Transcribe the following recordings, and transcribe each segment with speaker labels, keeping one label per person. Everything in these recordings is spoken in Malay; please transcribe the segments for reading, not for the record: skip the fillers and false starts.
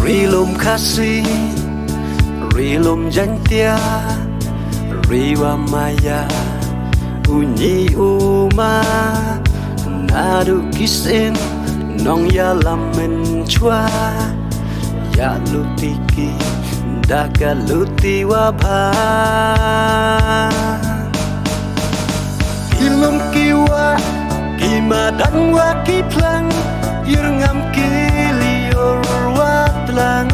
Speaker 1: Rilum kasih, rilum jantia, riwa maya, unyi uma, nadu kisin, nong ya lamen chua, ya lutiki, daga luti wabha. Ilum kiwa, kima dan wa kiplang, yurngam kilior watlang.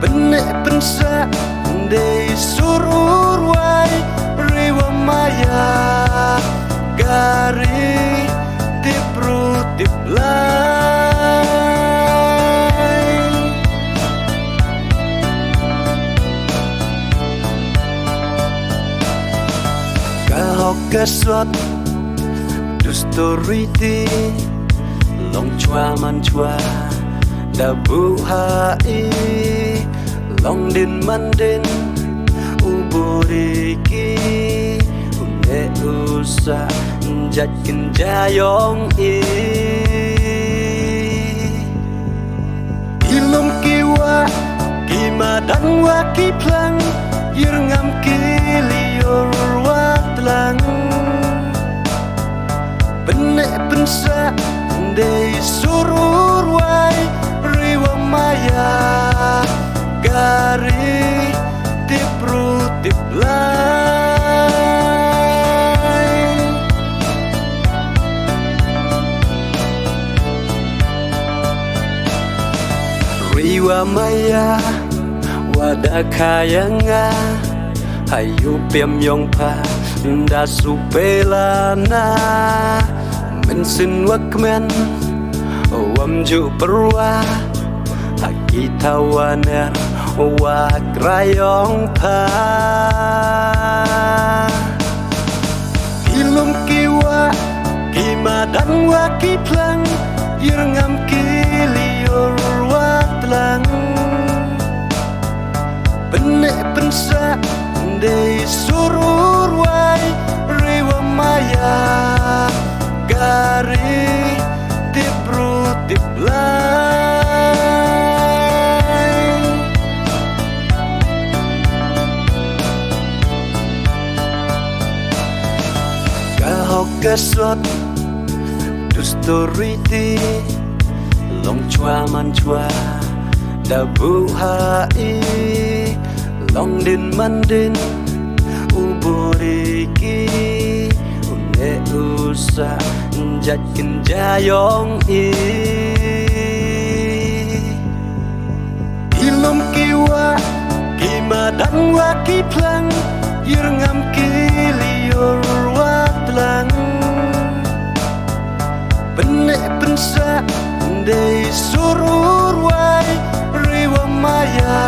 Speaker 1: Benek pensa de surur wai riwa maya gari tipru tiplai. Kahok kaswat du story ti long chua man chua da bu hai long din man din uburiki une usa jakin jayong ilum kiwa kima dan wa kiplang yurngam kilior watlang benek pensa de surur wai riwa maya gari tipru tiplai. Riwa maya wada kayanga hayu piam yong pa da supelana mensin wakmen wam ju perwa kita waner wak rayong pa. Ilum kiwa kima dan wa kiplang yurngam kilior watlang benek pensa de surur wai riwa maya gari tipru tiplai. Kahok kaswat du story ti long chua man chua da bu hai long din man din uburiki une usa jakin jayong ilum kiwa kima dan wa kiplang yurngam kilior watlang benek pensa de surur wai riwa maya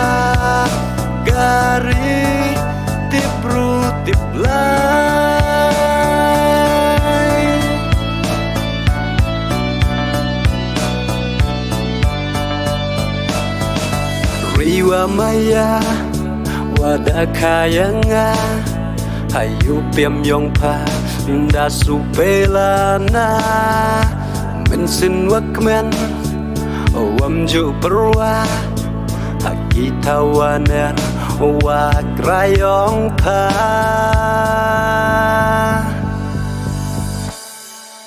Speaker 1: gari tipru tiplai. Riwa maya wada kayanga hayu piam yong pa da supelana mensin wakmen wam ju perwa kita waner wak rayong pa.